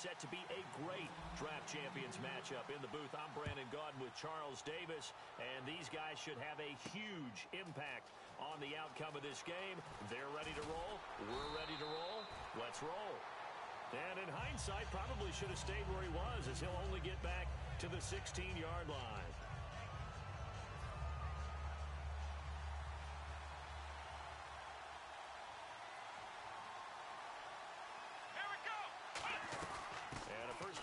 set to be a great draft champions matchup. In the booth, I'm Brandon Gaudin with Charles Davis, and these guys should have a huge impact on the outcome of this game. They're ready to roll. We're ready to roll. Let's roll. And in hindsight, probably should have stayed where he was, as he'll only get back to the 16-yard line.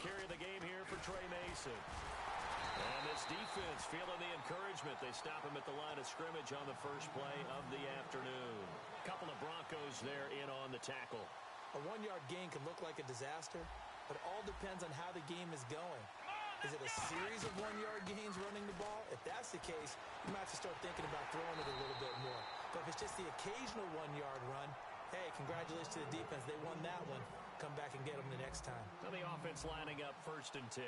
Carry of the game here for Trey Mason. And this defense feeling the encouragement. They stop him at the line of scrimmage on the first play of the afternoon. Couple of Broncos there in on the tackle. A one-yard gain can look like a disaster, but it all depends on how the game is going. Is it a series of one-yard gains running the ball? If that's the case, you might have to start thinking about throwing it a little bit more. But if it's just the occasional one-yard run, hey, congratulations to the defense. They won that one. Come back and get them the next time. Now the offense lining up 1st and 10.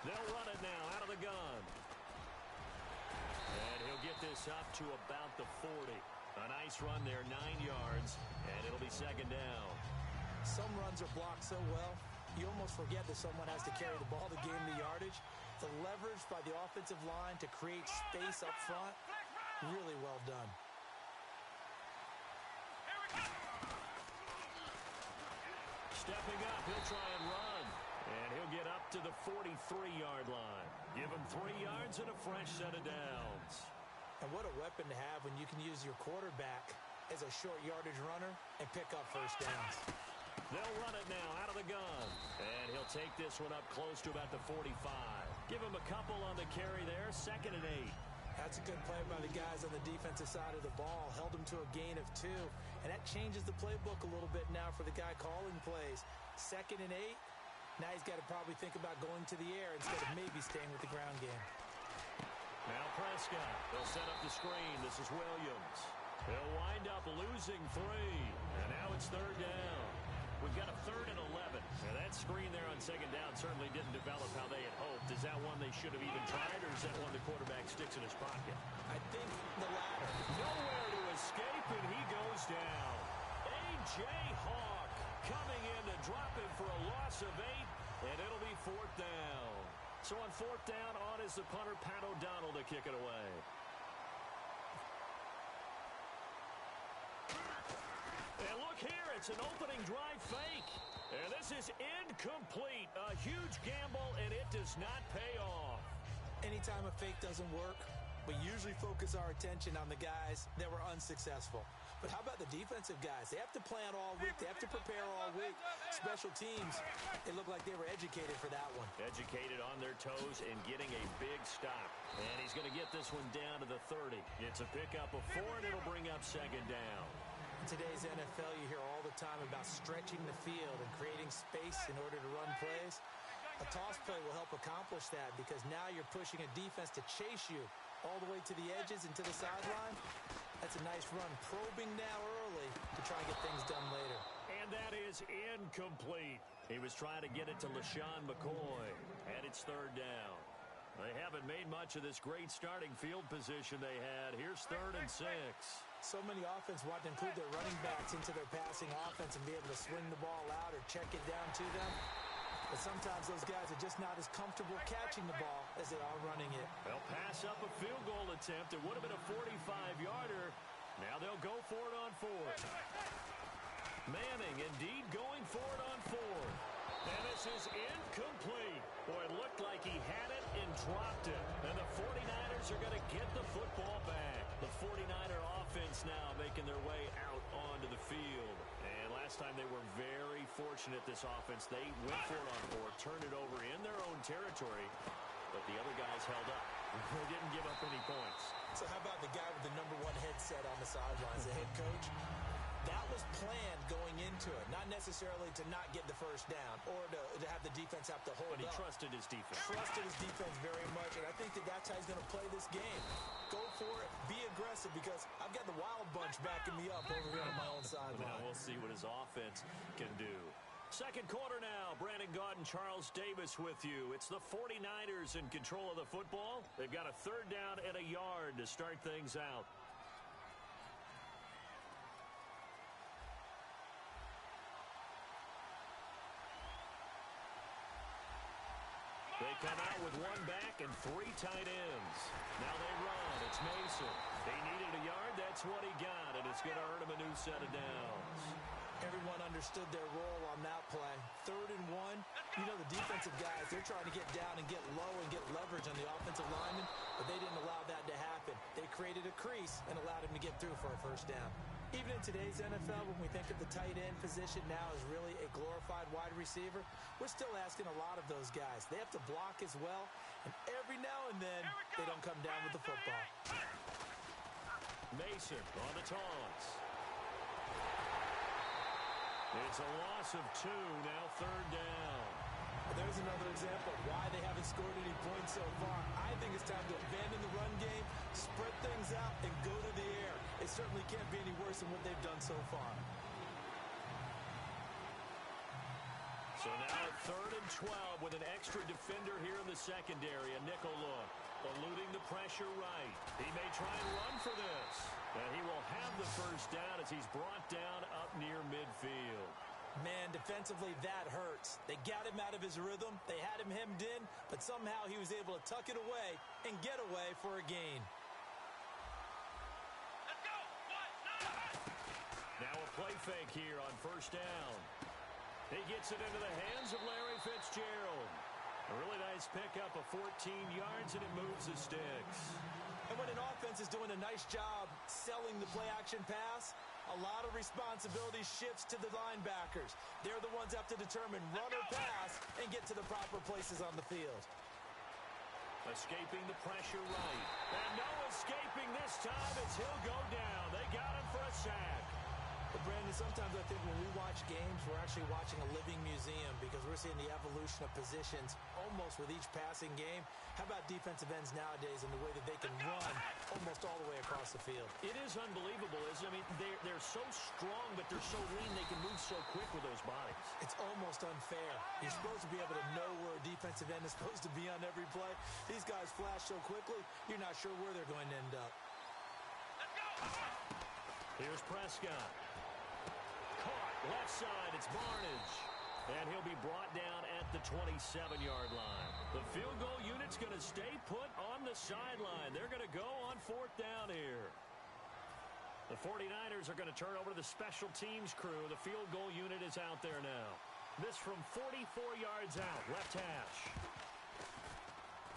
They'll run it now out of the gun. And he'll get this up to about the 40. A nice run there, 9 yards, and it'll be 2nd down. Some runs are blocked so well, you almost forget that someone has to carry the ball to gain the yardage. The leverage by the offensive line to create space up front, really well done. Stepping up, he'll try and run. And he'll get up to the 43-yard line. Give him 3 yards and a fresh set of downs. And what a weapon to have when you can use your quarterback as a short yardage runner and pick up first downs. They'll run it now out of the gun. And he'll take this one up close to about the 45. Give him a couple on the carry there. 2nd and 8. That's a good play by the guys on the defensive side of the ball. Held him to a gain of 2. And that changes the playbook a little bit now for the guy calling plays. 2nd and 8. Now he's got to probably think about going to the air instead of maybe staying with the ground game. Now Prescott. They'll set up the screen. This is Williams. They'll wind up losing 3. And now it's 3rd down. We've got a 3rd and 11. Now that screen there on 2nd down certainly didn't develop how they had hoped. Is that one they should have even tried, or is that one the quarterback sticks in his pocket? I think the latter. Nowhere to escape, and he goes down. A.J. Hawk coming in to drop him for a loss of 8, and it'll be 4th down. So on 4th down, on is the punter, Pat O'Donnell, to kick it away. And look here, it's an opening drive fake. And this is incomplete. A huge gamble, and it does not pay off. Anytime a fake doesn't work, we usually focus our attention on the guys that were unsuccessful. But how about the defensive guys? They have to plan all week. They have to prepare all week. Special teams, they look like they were educated for that one. Educated on their toes and getting a big stop. And he's going to get this one down to the 30. It's a pickup of 4, and it'll bring up 2nd down. In today's NFL, you hear all the time about stretching the field and creating space in order to run plays. A toss play will help accomplish that because now you're pushing a defense to chase you all the way to the edges and to the sideline. That's a nice run, probing now early to try and get things done later. And that is incomplete. He was trying to get it to LaShawn McCoy, and it's 3rd down. They haven't made much of this great starting field position they had. Here's 3rd and 6. So many offense want to include their running backs into their passing offense and be able to swing the ball out or check it down to them. But sometimes those guys are just not as comfortable catching the ball as they are running it. They'll pass up a field goal attempt. It would have been a 45-yarder. Now they'll go for it on 4th. Manning indeed going for it on 4th. And this is incomplete. Boy, it looked like he had it and dropped it. And the 49ers are going to get the football back. The 49er offense now making their way out onto the field. And last time they were very fortunate, this offense. They went for it on 4, turned it over in their own territory. But the other guys held up. They didn't give up any points. So how about the guy with the #1 headset on the sidelines, the head coach? That was planned going into it, not necessarily to not get the first down or to have the defense have to hold up. But he trusted his defense. Trusted his defense very much, and I think that's how he's going to play this game. Go for it, be aggressive, because I've got the wild bunch backing me up over here on my own sideline. Now we'll see what his offense can do. 2nd quarter now. Brandon Gaudin, Charles Davis with you. It's the 49ers in control of the football. They've got a 3rd down and a yard to start things out. They come out with one back and three tight ends. Now they run. It's Mason. He needed a yard. That's what he got, and it's going to earn him a new set of downs. Everyone understood their role on that play. 3rd and 1. You know, the defensive guys, they're trying to get down and get low and get leverage on the offensive lineman, but they didn't allow that to happen. They created a crease and allowed him to get through for a first down. Even in today's NFL, when we think of the tight end position now as really a glorified wide receiver, we're still asking a lot of those guys. They have to block as well, and every now and then, they don't come down with the football. Mason on the taunts. It's a loss of 2, now 3rd down. There's another example of why they haven't scored any points so far. I think it's time to abandon the run game, spread things out, and go to the air. It certainly can't be any worse than what they've done so far. So now 3rd and 12 with an extra defender here in the secondary. A nickel look, eluding the pressure right. He may try and run for this. And he will have the first down as he's brought down up near midfield. Man, defensively, that hurts. They got him out of his rhythm. They had him hemmed in, but somehow he was able to tuck it away and get away for a gain. Let's go. Now a play fake here on first down. He gets it into the hands of Larry Fitzgerald. A really nice pickup of 14 yards, and it moves the sticks. And when an offense is doing a nice job selling the play-action pass, a lot of responsibility shifts to the linebackers. They're the ones that have to determine run or pass and get to the proper places on the field. Escaping the pressure right. And no escaping this time as he'll go down. They got him for a sack. But Brandon, sometimes I think when we watch games, we're actually watching a living museum because we're seeing the evolution of positions almost with each passing game. How about defensive ends nowadays and the way that they can run almost all the way across the field? It is unbelievable, isn't it? I mean, they're so strong, but they're so lean. They can move so quick with those bodies. It's almost unfair. You're supposed to be able to know where a defensive end is supposed to be on every play. These guys flash so quickly, you're not sure where they're going to end up. Here's Prescott. Caught left side. It's Barnage. And he'll be brought down at the 27-yard line. The field goal unit's going to stay put on the sideline. They're going to go on 4th down here. The 49ers are going to turn over to the special teams crew. The field goal unit is out there now. This from 44 yards out. Left hash.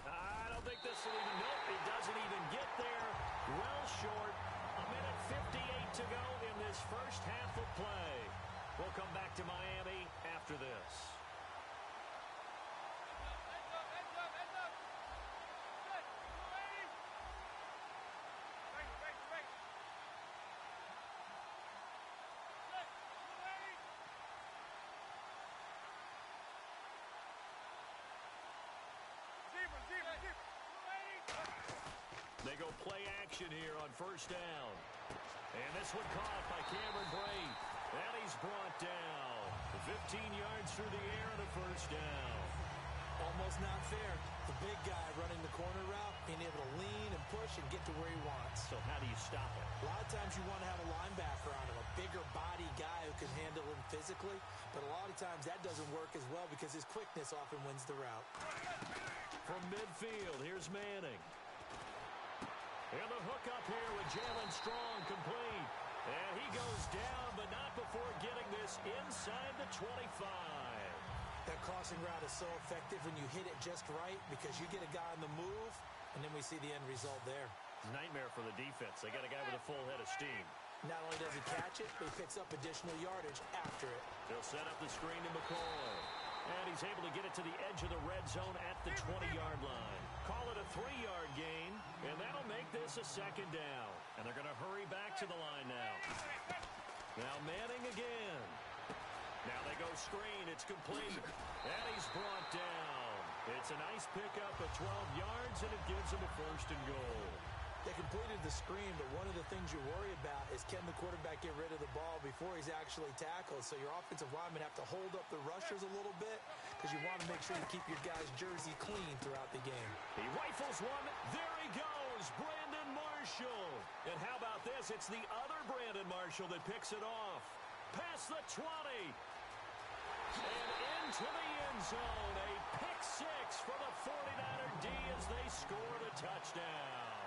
I don't think this will even... Nope, it doesn't even get there. Well short. A minute 58 to go in this first half of play. We'll come back to Miami after this. They go play action here on first down. And this one caught by Cameron Brate. And he's brought down. 15 yards through the air and a first down. Almost not fair. The big guy running the corner route, being able to lean and push and get to where he wants. So how do you stop it? A lot of times you want to have a linebacker on him, a bigger body guy who can handle him physically. But a lot of times that doesn't work as well because his quickness often wins the route. From midfield, here's Manning. And the hook up here with Jalen Strong complete. And he goes down, but not before getting this inside the 25. That crossing route is so effective when you hit it just right because you get a guy on the move, and then we see the end result there. Nightmare for the defense. They got a guy with a full head of steam. Not only does he catch it, but he picks up additional yardage after it. They'll set up the screen to McCoy. And he's able to get it to the edge of the red zone at the 20-yard line. Call it a 3-yard gain, and that'll make this a second down. And they're going to hurry back to the line now. Now Manning again. Now they go screen. It's complete. And he's brought down. It's a nice pickup of 12 yards, and it gives him a first and goal. They completed the screen, but one of the things you worry about is can the quarterback get rid of the ball before he's actually tackled? So your offensive linemen have to hold up the rushers a little bit because you want to make sure you keep your guy's jersey clean throughout the game. He rifles one. There he goes, Brandon Marshall. And how about this? It's the other Brandon Marshall that picks it off. Past the 20. And into the end zone, a pick six for the 49er D as they score the touchdown.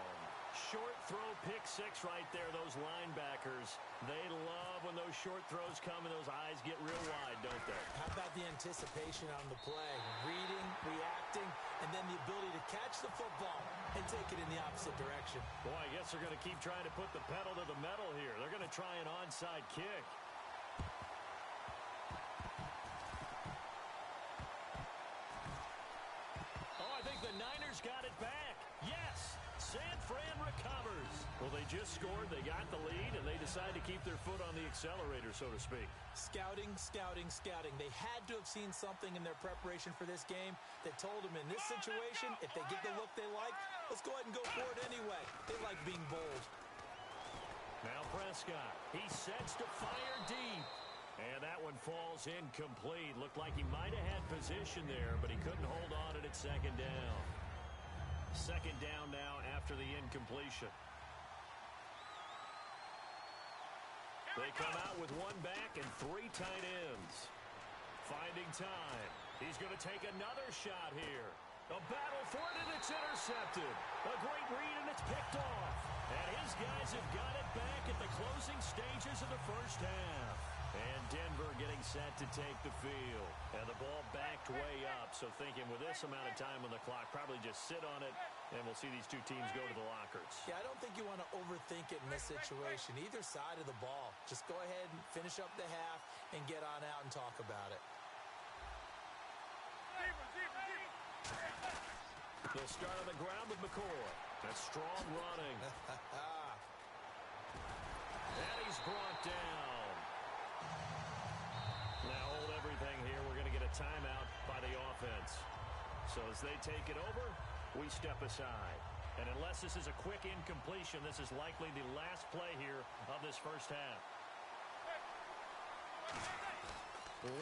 Short throw pick six right there, those linebackers. They love when those short throws come and those eyes get real wide, don't they? How about the anticipation on the play? Reading, reacting, and then the ability to catch the football and take it in the opposite direction. Boy, I guess they're going to keep trying to put the pedal to the metal here. They're going to try an onside kick. Oh, I think the Niners got it back. Yes! San Fran recovers. Well, they just scored, they got the lead, and they decide to keep their foot on the accelerator, so to speak. Scouting, scouting, scouting. They had to have seen something in their preparation for this game that told them in this situation, if they get the look they like, let's go ahead and go for it anyway. They like being bold. Now Prescott, he sets to fire deep. And that one falls incomplete. Looked like he might have had position there, but he couldn't hold on to it at second down. Second down now after the incompletion. They come out with one back and three tight ends. Finding time. He's going to take another shot here. A battle for it, and it's intercepted. A great read, and it's picked off. And his guys have got it back at the closing stages of the first half. And Denver getting set to take the field. And the ball backed way up, so thinking with this amount of time on the clock, probably just sit on it, and we'll see these two teams go to the lockers. Yeah, I don't think you want to overthink it in this situation, either side of the ball. Just go ahead and finish up the half and get on out and talk about it. They'll start on the ground with McCoy. That's strong running. And he's brought down. Now hold everything here. We're going to get a timeout by the offense. So as they take it over, we step aside. And unless this is a quick incompletion, this is likely the last play here of this first half.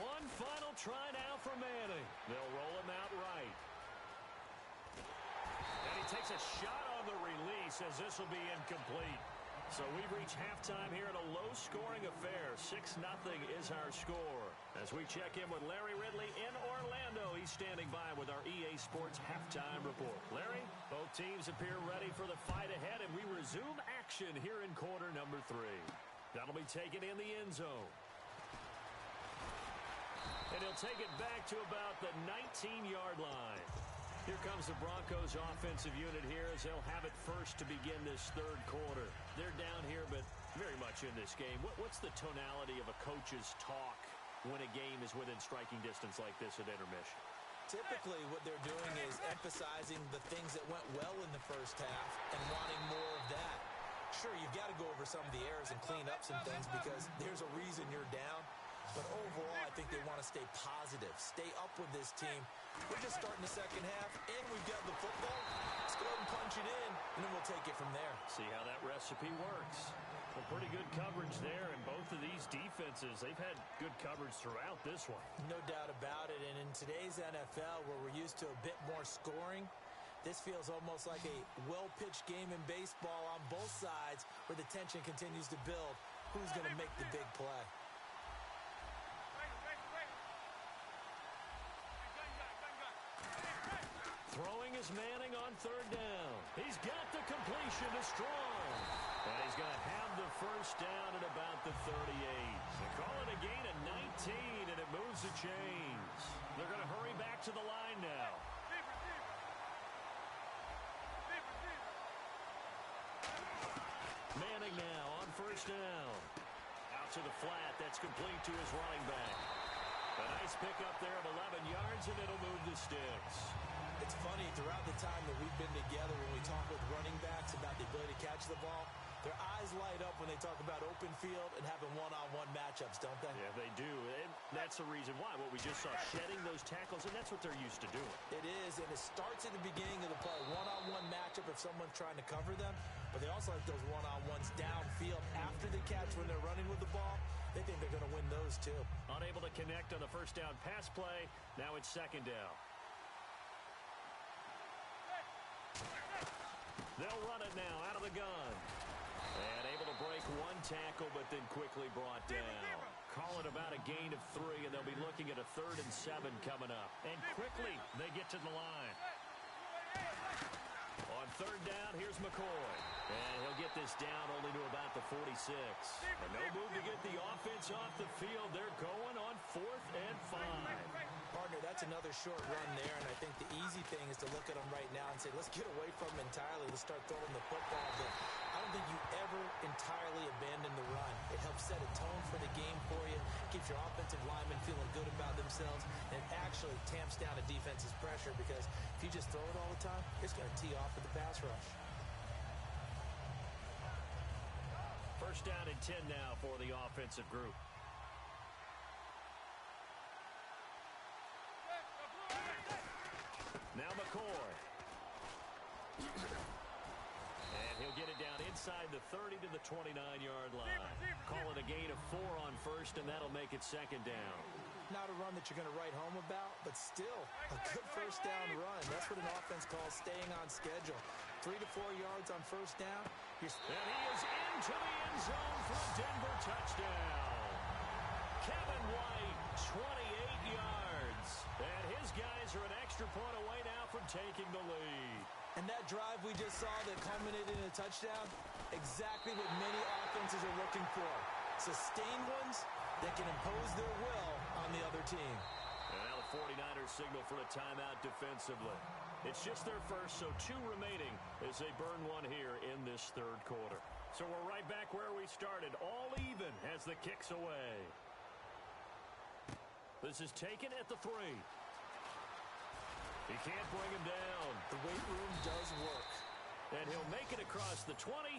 One final try now for Manning. They'll roll him out right. And he takes a shot on the release as this will be incomplete. So we've reached halftime here in a low-scoring affair. 6-0 is our score. As we check in with Larry Ridley in Orlando, he's standing by with our EA Sports halftime report. Larry, both teams appear ready for the fight ahead, and we resume action here in quarter number 3. That'll be taken in the end zone. And he'll take it back to about the 19-yard line. Here comes the Broncos offensive unit here as they'll have it first to begin this third quarter. They're down here, but very much in this game. What's the tonality of a coach's talk when a game is within striking distance like this at intermission? Typically, what they're doing is emphasizing the things that went well in the first half and wanting more of that. Sure, you've got to go over some of the errors and clean up some things because there's a reason you're down. But overall, I think they want to stay positive, stay up with this team. We're just starting the second half, and we've got the football. Let's go ahead and punch it in, and then we'll take it from there. See how that recipe works. Well, pretty good coverage there, and both of these defenses, they've had good coverage throughout this one. No doubt about it, and in today's NFL, where we're used to a bit more scoring, this feels almost like a well-pitched game in baseball on both sides where the tension continues to build. Who's going to make the big play? Throwing is Manning on third down. He's got the completion to Strong. And he's going to have the first down at about the 38. They call it a gain of 19, and it moves the chains. They're going to hurry back to the line now. Manning now on first down. Out to the flat. That's complete to his running back. A nice pickup there of 11 yards, and it'll move the sticks. It's funny, throughout the time that we've been together, when we talk with running backs about the ability to catch the ball, their eyes light up when they talk about open field and having one-on-one matchups, don't they? Yeah, they do. And that's the reason why. What we just saw, shedding those tackles, and that's what they're used to doing. It is, and it starts at the beginning of the play. One-on-one matchup if someone's trying to cover them, but they also like those one-on-ones downfield after the catch when they're running with the ball. They think they're going to win those, too. Unable to connect on the first down pass play. Now it's second down. They'll run it now out of the gun. And able to break one tackle, but then quickly brought down. call it about a gain of 3, and they'll be looking at a 3rd and 7 coming up. And quickly, they get to the line. On 3rd down, here's McCoy. And he'll get this down only to about the 46. And no move to get the offense off the field. They're going on 4th and 5. Partner, that's another short run there, and I think the easy thing is to look at them right now and say, let's get away from them entirely. Let's start throwing the football. But I don't think you ever entirely abandon the run. It helps set a tone for the game for you, keeps your offensive linemen feeling good about themselves, and it actually tamps down a defense's pressure because if you just throw it all the time, it's going to tee off with the pass rush. 1st down and 10 now for the offensive group. Now McCoy. And he'll get it down inside the 30 to the 29-yard line. Call it a gain of 4 on 1st, and that'll make it 2nd down. Not a run that you're going to write home about, but still a good 1st down run. That's what an offense calls staying on schedule. 3 to 4 yards on 1st down. And he is into the end zone for a Denver touchdown. Kevin White, 28 yards. And his guys are an extra point away now from taking the lead. And that drive we just saw that culminated in a touchdown, exactly what many offenses are looking for. Sustained ones that can impose their will on the other team. And now the 49ers signal for a timeout defensively. It's just their first, so 2 remaining as they burn 1 here in this 3rd quarter. So we're right back where we started, all even as the kick's away. This is taken at the 3. He can't bring him down. The weight room does work. And he'll make it across the 20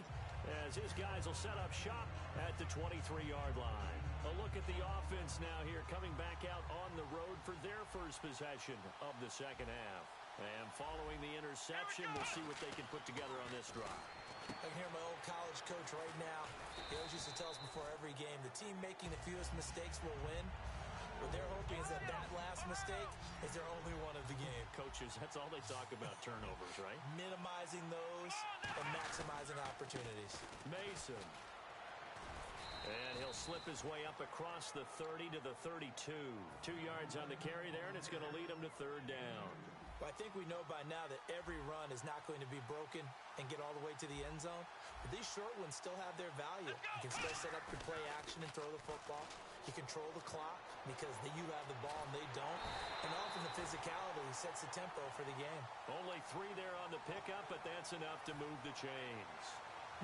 as his guys will set up shop at the 23-yard line. A look at the offense now here coming back out on the road for their first possession of the 2nd half. And following the interception, we'll see what they can put together on this drive. I can hear my old college coach right now. He always used to tell us before every game, the team making the fewest mistakes will win. What they're hoping is that last mistake is their only one of the game. Coaches, that's all they talk about, turnovers, right? Minimizing those and maximizing opportunities. Mason. And he'll slip his way up across the 30 to the 32. 2 yards on the carry there, and it's going to lead him to 3rd down. Well, I think we know by now that every run is not going to be broken and get all the way to the end zone. But these short ones still have their value. You can still set up your play action and throw the football. You control the clock because you have the ball and they don't. And often the physicality sets the tempo for the game. Only 3 there on the pickup, but that's enough to move the chains.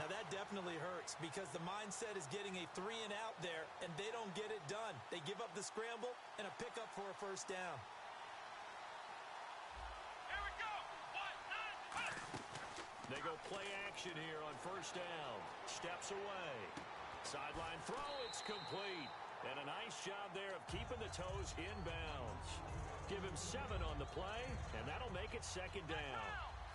Now that definitely hurts because the mindset is getting a 3 and out there, and they don't get it done. They give up the scramble and a pickup for a 1st down. They go play action here on 1st down. Steps away. Sideline throw, it's complete. And a nice job there of keeping the toes in bounds. Give him 7 on the play, and that'll make it 2nd down.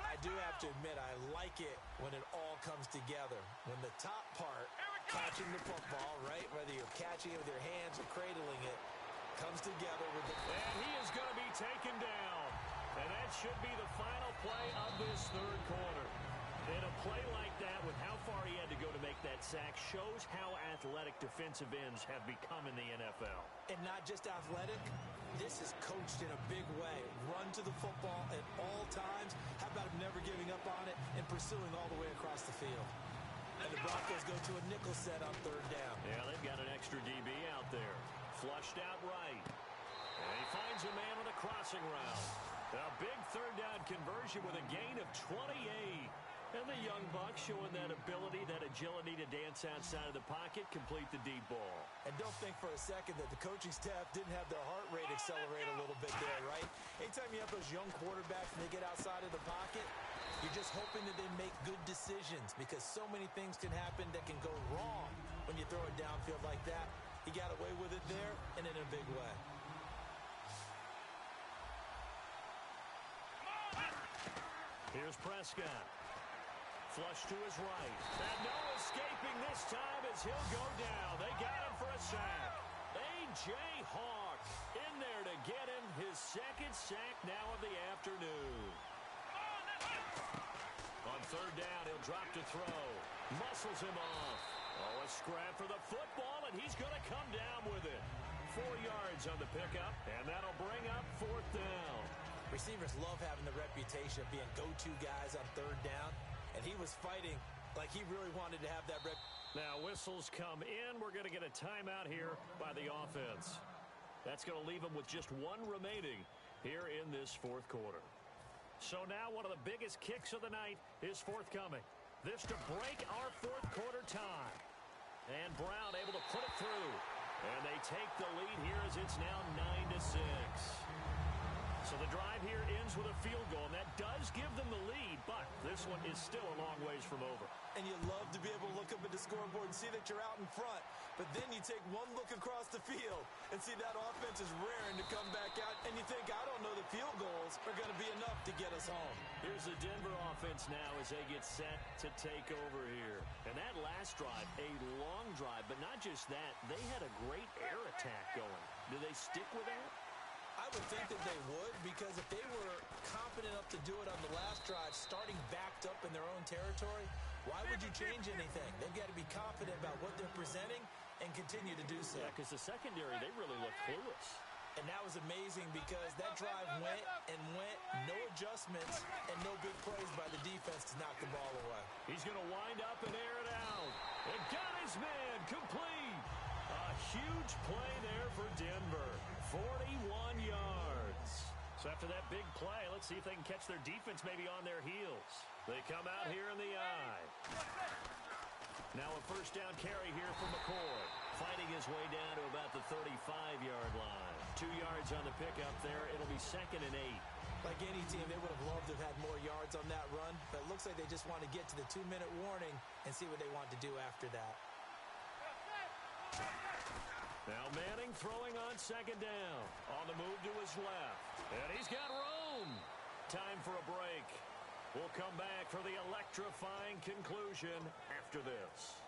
I do have to admit, I like it when it all comes together. When the top part, catching the football, right, whether you're catching it with your hands or cradling it, comes together with the... And he is going to be taken down. And that should be the final play of this 3rd quarter. And a play like that, with how far he had to go to make that sack, shows how athletic defensive ends have become in the NFL. And not just athletic, this is coached in a big way. Run to the football at all times. How about him never giving up on it and pursuing all the way across the field? And the Broncos go to a nickel set on 3rd down. Yeah, they've got an extra DB out there. Flushed out right. And he finds a man with a crossing route. A big 3rd down conversion with a gain of 28. And the young Bucks showing that ability, that agility to dance outside of the pocket, complete the deep ball. And don't think for a second that the coaching staff didn't have their heart rate accelerate a little bit there, right? Anytime you have those young quarterbacks and they get outside of the pocket, you're just hoping that they make good decisions because so many things can happen that can go wrong when you throw it downfield like that. He got away with it there and in a big way. Here's Prescott. Flush to his right. And no escaping this time as he'll go down. They got him for a sack. A.J. Hawk in there to get him his 2nd sack now of the afternoon. On 3rd down, he'll drop to throw. Muscles him off. Oh, a scrap for the football, and he's going to come down with it. 4 yards on the pickup, and that'll bring up 4th down. Receivers love having the reputation of being go-to guys on 3rd down, and he was fighting like he really wanted to have that rep. Now whistles come in. We're going to get a timeout here by the offense. That's going to leave them with just 1 remaining here in this 4th quarter. So now one of the biggest kicks of the night is forthcoming. This to break our 4th quarter tie. And Brown able to put it through. And they take the lead here as it's now 9-6. So the drive here ends with a field goal, and that does give them the lead, but this one is still a long ways from over. And you love to be able to look up at the scoreboard and see that you're out in front, but then you take one look across the field and see that offense is raring to come back out, and you think, I don't know, the field goals are going to be enough to get us home. Here's the Denver offense now as they get set to take over here. And that last drive, a long drive, but not just that, they had a great air attack going. Do they stick with that? I would think that they would, because if they were confident enough to do it on the last drive, starting backed up in their own territory, why would you change anything? They've got to be confident about what they're presenting and continue to do so. Yeah, because the secondary, they really looked clueless. And that was amazing because that drive went and went, no adjustments, and no big plays by the defense to knock the ball away. He's going to wind up and air it out. And got his man complete. A huge play there for Denver. 41 yards. So after that big play, let's see if they can catch their defense maybe on their heels. They come out here in the eye. Now a 1st down carry here for McCoy. Fighting his way down to about the 35-yard line. 2 yards on the pickup there. It'll be 2nd and 8. Like any team, they would have loved to have had more yards on that run, but it looks like they just want to get to the 2-minute warning and see what they want to do after that. Now Manning throwing on 2nd down. On the move to his left. And he's got room. Time for a break. We'll come back for the electrifying conclusion after this.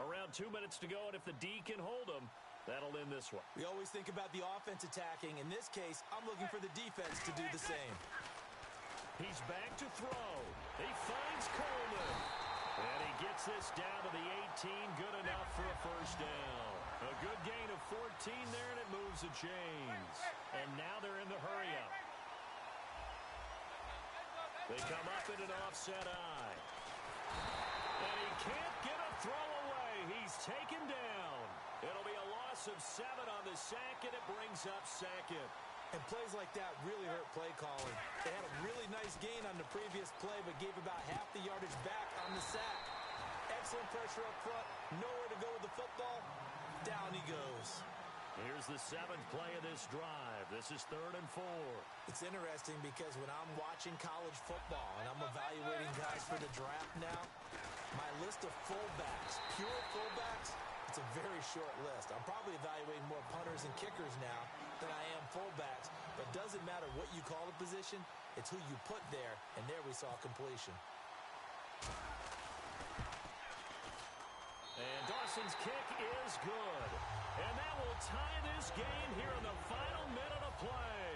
Around 2 minutes to go, and if the D can hold them, that'll end this one. We always think about the offense attacking. In this case, I'm looking for the defense to do the same. He's back to throw. He finds Coleman. And he gets this down to the 18. Good enough for a 1st down. A good gain of 14 there, and it moves the chains. And now they're in the hurry-up. They come up in an offset eye. And he can't get a throw away. He's taken down. It'll be a loss of 7 on the sack, and it brings up 2nd. And plays like that really hurt play calling. They had a really nice gain on the previous play, but gave about half the yardage back on the sack. Excellent pressure up front. Nowhere to go with the football. Down he goes. Here's the 7th play of this drive. This is 3rd and 4. It's interesting because when I'm watching college football and I'm evaluating guys for the draft now, my list of fullbacks, pure fullbacks, it's a very short list. I'm probably evaluating more punters and kickers now than I am fullbacks. But it doesn't matter what you call a position, it's who you put there, and there we saw completion. And Dawson's kick is good. And that will tie this game here in the final minute of play.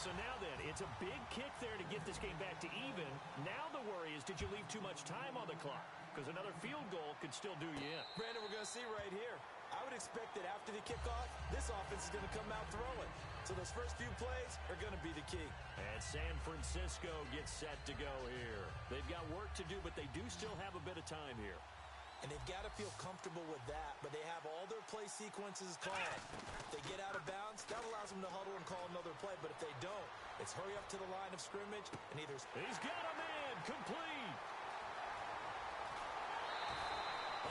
So now then, it's a big kick there to get this game back to even. Now the worry is, did you leave too much time on the clock? Because another field goal could still do you in. Brandon, we're going to see right here. I would expect that after the kickoff, this offense is going to come out throwing. So those first few plays are going to be the key. And San Francisco gets set to go here. They've got work to do, but they do still have a bit of time here. And they've got to feel comfortable with that, but they have all their play sequences called. If they get out of bounds, that allows them to huddle and call another play, but if they don't, it's hurry up to the line of scrimmage and either... He's got a man complete.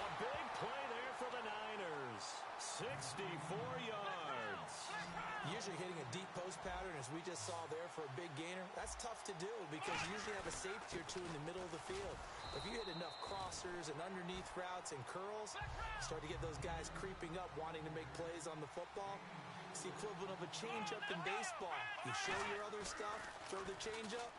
A big play there for the Niners. 64 yards. Usually hitting a deep post pattern, as we just saw there for a big gainer, that's tough to do because you usually have a safety or two in the middle of the field. If you hit enough crossers and underneath routes and curls, start to get those guys creeping up, wanting to make plays on the football. It's the equivalent of a changeup in baseball. You show your other stuff, throw the changeup,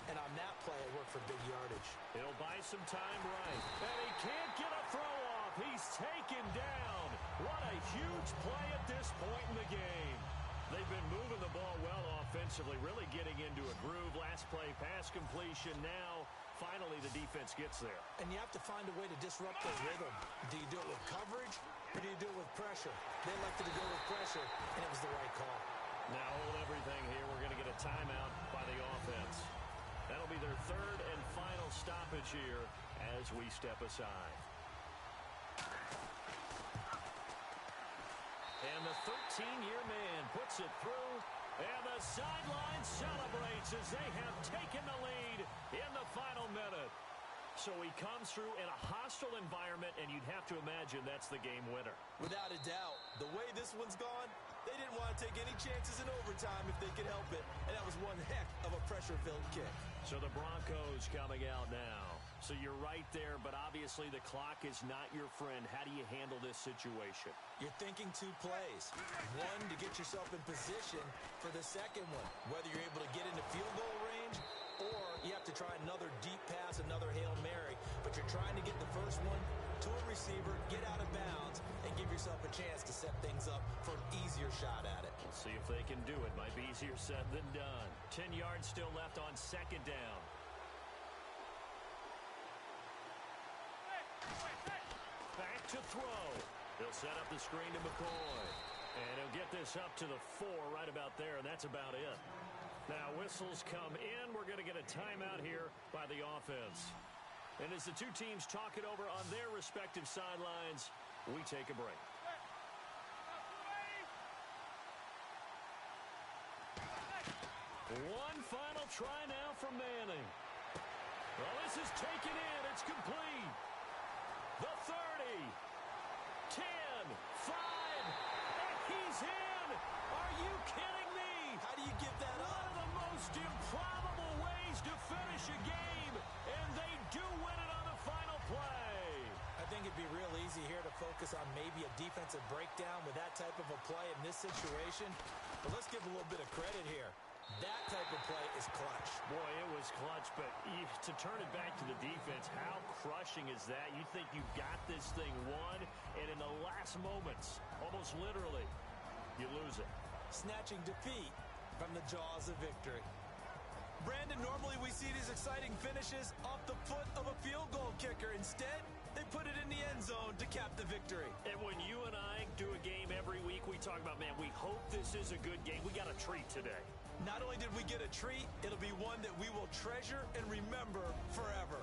and on that play, it worked for big yardage. He'll buy some time right. And he can't get a throw off. He's taken down. What a huge play at this point in the game. They've been moving the ball well offensively, really getting into a groove. Last play, pass completion. Now, finally, the defense gets there. And you have to find a way to disrupt their rhythm. Do you do it with coverage, or do you do it with pressure? They elected to go with pressure, and it was the right call. Now hold everything here. We're going to get a timeout by the offense. That'll be their third and final stoppage here as we step aside. And the 13-year man puts it through, and the sideline celebrates as they have taken the lead in the final minute. So he comes through in a hostile environment, and you'd have to imagine that's the game winner. Without a doubt. The way this one's gone, they didn't want to take any chances in overtime if they could help it. And that was one heck of a pressure-filled kick. So the Broncos coming out now. So you're right there, but obviously the clock is not your friend. How do you handle this situation? You're thinking two plays. One, to get yourself in position for the second one. Whether you're able to get into field goal range, or you have to try another deep pass, another Hail Mary. But you're trying to get the first one to a receiver, get out of bounds, and give yourself a chance to set things up for an easier shot at it. We'll see if they can do it. Might be easier said than done. 10 yards still left on second down. Back to throw. He'll set up the screen to McCoy. And he'll get this up to the 4 right about there, and that's about it. Now whistles come in. We're going to get a timeout here by the offense. And as the two teams talk it over on their respective sidelines, we take a break. One final try now from Manning. Well, this is taken in. It's complete. The 30. 10. 5. And he's in. Are you kidding me? How do you give that up? One of the most improbable ways to finish a game. And they do win it on the final play. I think it'd be real easy here to focus on maybe a defensive breakdown with that type of a play in this situation. But let's give a little bit of credit here. That type of play is clutch. Boy, it was clutch, but to turn it back to the defense, how crushing is that? You think you've got this thing won, and in the last moments, almost literally, you lose it. Snatching defeat from the jaws of victory. Brandon, normally we see these exciting finishes off the foot of a field goal kicker. Instead, they put it in the end zone to cap the victory. And when you and I do a game every week, we talk about, man, we hope this is a good game. We got a treat today. Not only did we get a treat, it'll be one that we will treasure and remember forever.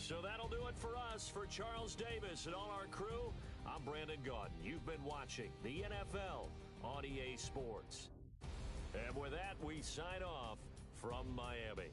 So that'll do it for us. For Charles Davis and all our crew, I'm Brandon Gaudin. You've been watching the NFL on EA Sports. And with that, we sign off from Miami.